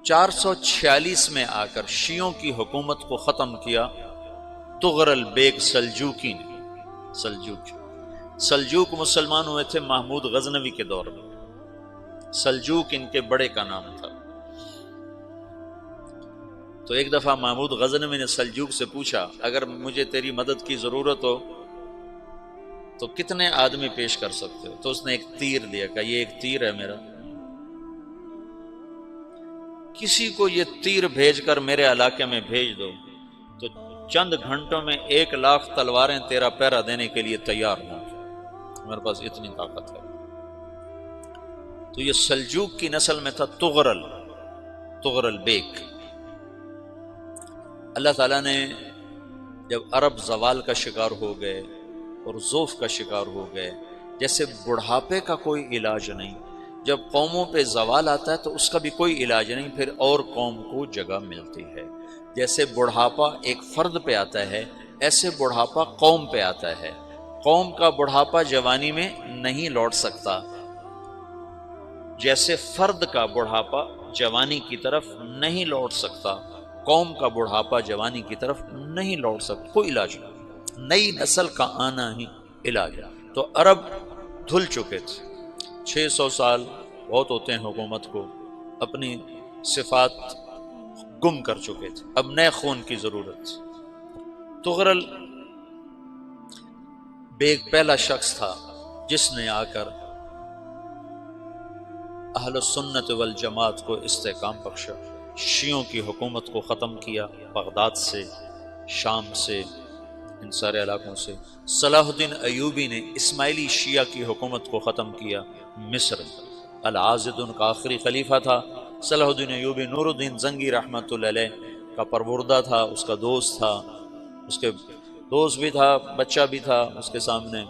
446 میں آ کر شیعوں کی حکومت کو ختم کیا تغرل بیگ سلجوکی نے۔ سلجوک مسلمان ہوئے تھے محمود غزنوی کے دور میں، سلجوک ان کے بڑے کا نام تھا۔ تو ایک دفعہ محمود غزنوی نے سلجوک سے پوچھا اگر مجھے تیری مدد کی ضرورت ہو تو کتنے آدمی پیش کر سکتے ہو؟ تو اس نے ایک تیر دیا، کہا یہ ایک تیر ہے میرا، کسی کو یہ تیر بھیج کر میرے علاقے میں بھیج دو تو چند گھنٹوں میں 1,00,000 تلواریں تیرا پہرا دینے کے لیے تیار ہوں، میرے پاس اتنی طاقت ہے۔ تو یہ سلجوک کی نسل میں تھا تغرل بیگ۔ اللہ تعالیٰ نے جب عرب زوال کا شکار ہو گئے اور ضعف کا شکار ہو گئے، جیسے بڑھاپے کا کوئی علاج نہیں، جب قوموں پہ زوال آتا ہے تو اس کا بھی کوئی علاج نہیں، پھر اور قوم کو جگہ ملتی ہے۔ جیسے بڑھاپا ایک فرد پہ آتا ہے، ایسے بڑھاپا قوم پہ آتا ہے۔ قوم کا بڑھاپا جوانی میں نہیں لوٹ سکتا، جیسے فرد کا بڑھاپا جوانی کی طرف نہیں لوٹ سکتا، قوم کا بڑھاپا جوانی کی طرف نہیں لوٹ سکتا، کوئی علاج نہیں، نئی نسل کا آنا ہی علاج ہے۔ تو عرب دھل چکے تھے، 600 سال بہت ہوتے ہیں حکومت کو، اپنی صفات گم کر چکے تھے، اب نئے خون کی ضرورت تھی۔ تغرل بیگ پہلا شخص تھا جس نے آ کر اہل السنت والجماعت کو استحکام بخشا، شیعوں کی حکومت کو ختم کیا، بغداد سے، شام سے، ان سارے علاقوں سے۔ صلاح الدین ایوبی نے اسماعیلی شیعہ کی حکومت کو ختم کیا، مصر۔ العاضد ان کا آخری خلیفہ تھا صلاح الدین ایوبی، نور الدین زنگی رحمۃ اللہ علیہ کا پروردہ تھا، اس کا دوست تھا، اس کے دوست بھی تھا، بچہ بھی تھا اس کے سامنے،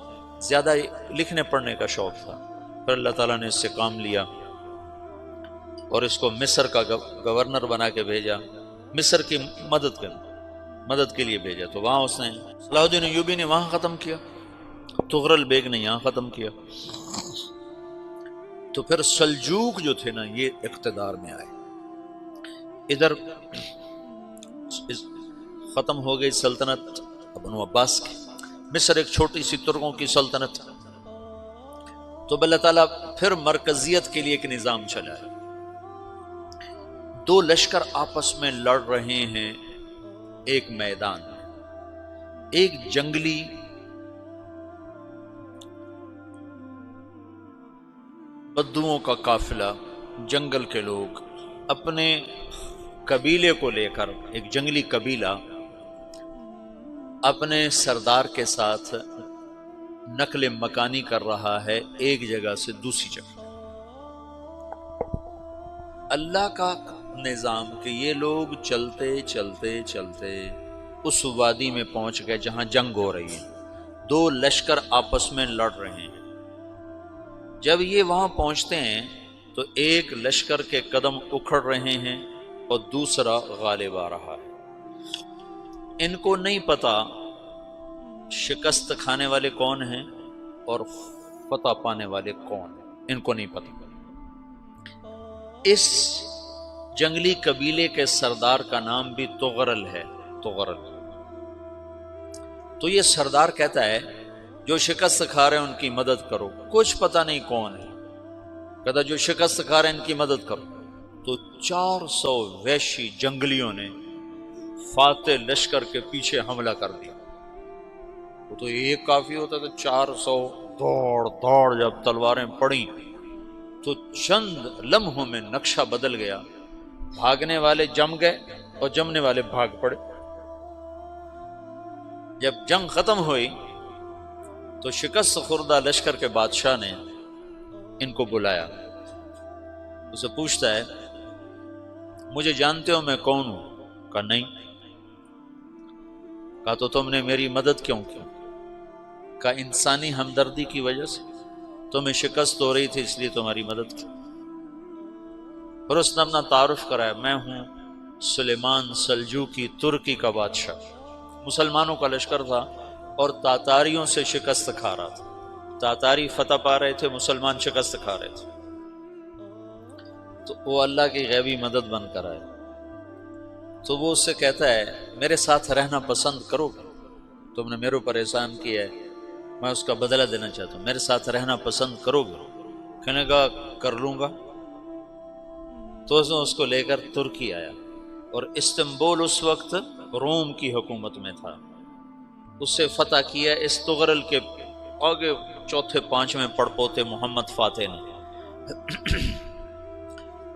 زیادہ لکھنے پڑھنے کا شوق تھا۔ پھر اللہ تعالیٰ نے اس سے کام لیا اور اس کو مصر کا گورنر بنا کے بھیجا، مصر کی مدد کے لیے بھیجا، تو وہاں اس نے صلاح الدین ایوبی نے وہاں ختم کیا، تغرل بیگ نے یہاں ختم کیا۔ تو پھر سلجوق جو تھے نا یہ اقتدار میں آئے، ادھر ختم ہو گئی سلطنت بنو عباس کی، مصر ایک چھوٹی سی ترکوں کی سلطنت، تو اللہ تعالیٰ پھر مرکزیت کے لیے ایک نظام چلایا۔ 2 لشکر آپس میں لڑ رہے ہیں ایک میدان میں، ایک جنگلی بدوؤں کا قافلہ، جنگل کے لوگ اپنے قبیلے کو لے کر، ایک جنگلی قبیلہ اپنے سردار کے ساتھ نقل مکانی کر رہا ہے ایک جگہ سے دوسری جگہ۔ اللہ کا نظام کہ یہ لوگ چلتے چلتے چلتے اس وادی میں پہنچ گئے جہاں جنگ ہو رہی ہے، 2 لشکر آپس میں لڑ رہے ہیں۔ جب یہ وہاں پہنچتے ہیں تو ایک لشکر کے قدم اکھڑ رہے ہیں اور دوسرا غالب آ رہا ہے۔ ان کو نہیں پتا شکست کھانے والے کون ہیں اور فتح پانے والے کون ہیں، ان کو نہیں پتا۔ اس جنگلی قبیلے کے سردار کا نام بھی تغرل ہے، تغرل۔ تو یہ سردار کہتا ہے جو شکست کھا رہے ہیں ان کی مدد کرو، کچھ پتہ نہیں کون ہے، کہتا جو شکست کھا رہے ہیں ان کی مدد کرو۔ تو 400 وحشی جنگلیوں نے فاتح لشکر کے پیچھے حملہ کر دیا۔ وہ تو ایک کافی ہوتا تھا، 400 دوڑ دوڑ جب تلواریں پڑیں تو چند لمحوں میں نقشہ بدل گیا، بھاگنے والے جم گئے اور جمنے والے بھاگ پڑے۔ جب جنگ ختم ہوئی تو شکست خوردہ لشکر کے بادشاہ نے ان کو بلایا، اسے پوچھتا ہے مجھے جانتے ہو میں کون ہوں؟ کہا نہیں۔ کہا تو تم نے میری مدد کیوں کی؟ کہا انسانی ہمدردی کی وجہ سے، تمہیں شکست ہو رہی تھی اس لیے تمہاری مدد کی۔ اور اس نے اپنا تعارف کرایا، میں ہوں سلیمان سلجوقی، ترکی کا بادشاہ۔ مسلمانوں کا لشکر تھا اور تاتاریوں سے شکست کھا رہا تھا، تاتاری فتح پا رہے تھے، مسلمان شکست کھا رہے تھے۔ تو وہ اللہ کی غیبی مدد بن کر آئے، تو وہ اس سے کہتا ہے میرے ساتھ رہنا پسند کرو گے؟ تم نے میرے اوپر احسان کیا ہے، میں اس کا بدلہ دینا چاہتا ہوں، میرے ساتھ رہنا پسند کرو گے؟ کہنے کا کر لوں گا۔ تو اس نے اس کو لے کر ترکی آیا، اور استنبول اس وقت روم کی حکومت میں تھا، اسے فتح کیا اس تغرل کے آگے چوتھے پانچویں پڑپوتے محمد فاتح نے۔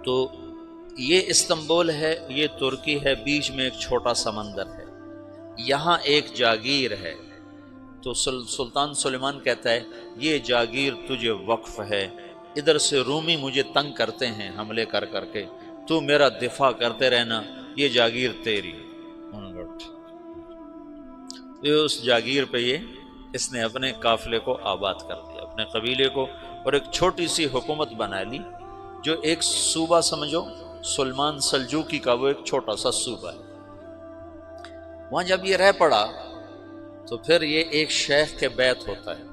تو یہ استنبول ہے، یہ ترکی ہے، بیچ میں ایک چھوٹا سمندر ہے، یہاں ایک جاگیر ہے۔ تو سلطان سلیمان کہتا ہے یہ جاگیر تجھے وقف ہے، ادھر سے رومی مجھے تنگ کرتے ہیں حملے کر کر کے، تو میرا دفاع کرتے رہنا، یہ جاگیر تیری۔ یہ اس جاگیر پہ اس نے اپنے قافلے کو آباد کر دیا، اپنے قبیلے کو، اور ایک چھوٹی سی حکومت بنا لی، جو ایک صوبہ سمجھو سلمان سلجوقی کا، وہ ایک چھوٹا سا صوبہ ہے۔ وہاں جب یہ رہ پڑا تو پھر یہ ایک شیخ کے بیت ہوتا ہے،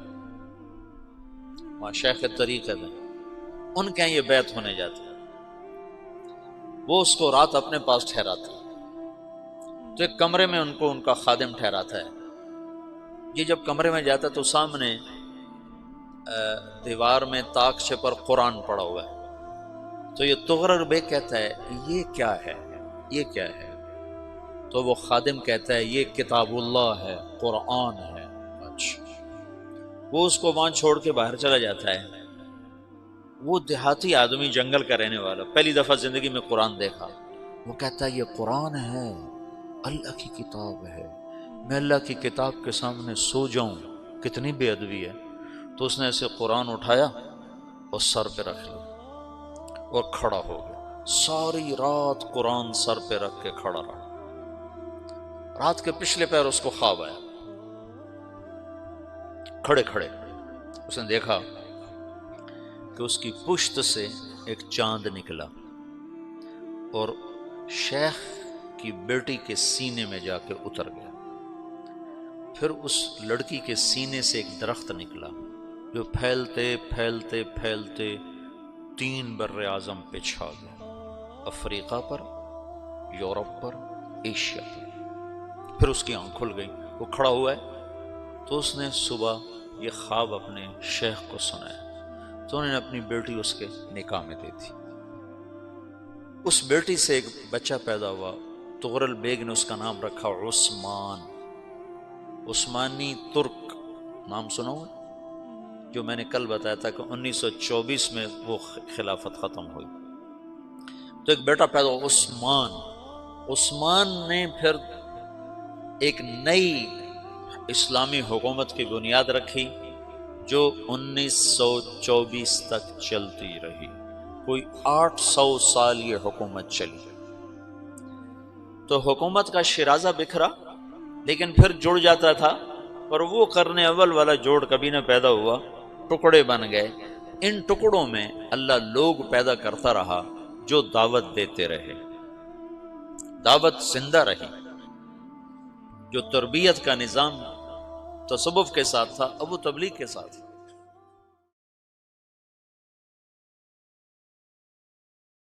وہاں شیخ طریقت ہے، ان کے یہ بیت ہونے جاتے ہیں، وہ اس کو رات اپنے پاس ٹھہراتا ہے، تو ایک کمرے میں ان کا خادم ٹھہراتا ہے۔ یہ جب کمرے میں جاتا ہے تو سامنے دیوار میں تاکچے پر قرآن پڑا ہوا ہے، تو یہ تغرل بیگ کہتا ہے یہ کیا ہے، یہ کیا ہے؟ تو وہ خادم کہتا ہے یہ کتاب اللہ ہے، قرآن ہے۔ اچھا، وہ اس کو وہاں چھوڑ کے باہر چلا جاتا ہے۔ وہ دیہاتی آدمی، جنگل کا رہنے والا، پہلی دفعہ زندگی میں قرآن دیکھا، وہ کہتا ہے یہ قرآن ہے، اللہ کی کتاب ہے، میں اللہ کی کتاب کے سامنے سو جاؤں، کتنی بے ادبی ہے۔ تو اس نے ایسے قرآن اٹھایا اور سر پہ رکھ لیا اور کھڑا ہو گیا، ساری رات قرآن سر پہ رکھ کے کھڑا رہا۔ رات کے پچھلے پہر اس کو خواب آیا، کھڑے کھڑے اس نے دیکھا کہ اس کی پشت سے ایک چاند نکلا اور شیخ کی بیٹی کے سینے میں جا کے اتر گیا، پھر اس لڑکی کے سینے سے ایک درخت نکلا جو پھیلتے پھیلتے پھیلتے 3 بر اعظم پہ چھا گیا، افریقہ پر، یورپ پر، ایشیا پر۔ پھر اس کی آنکھ کھل گئی، وہ کھڑا ہوا ہے، تو اس نے صبح یہ خواب اپنے شیخ کو سنایا، تو انہوں نے اپنی بیٹی اس کے نکاح میں دے دی۔ اس بیٹی سے ایک بچہ پیدا ہوا، تغرل بیگ نے اس کا نام رکھا عثمان، عثمانی ترک نام سنا ہوا، جو میں نے کل بتایا تھا کہ 1924 میں وہ خلافت ختم ہوئی، تو ایک بیٹا پیدا ہوا عثمان۔ عثمان نے پھر ایک نئی اسلامی حکومت کی بنیاد رکھی جو 1924 تک چلتی رہی، کوئی 800 سال یہ حکومت چلی۔ تو حکومت کا شرازہ بکھرا، لیکن پھر جڑ جاتا تھا، اور وہ قرن اول والا جوڑ کبھی نہ پیدا ہوا، ٹکڑے بن گئے۔ ان ٹکڑوں میں اللہ لوگ پیدا کرتا رہا جو دعوت دیتے رہے، دعوت زندہ رہی۔ جو تربیت کا نظام تصوف کے ساتھ تھا، اب وہ تبلیغ کے ساتھ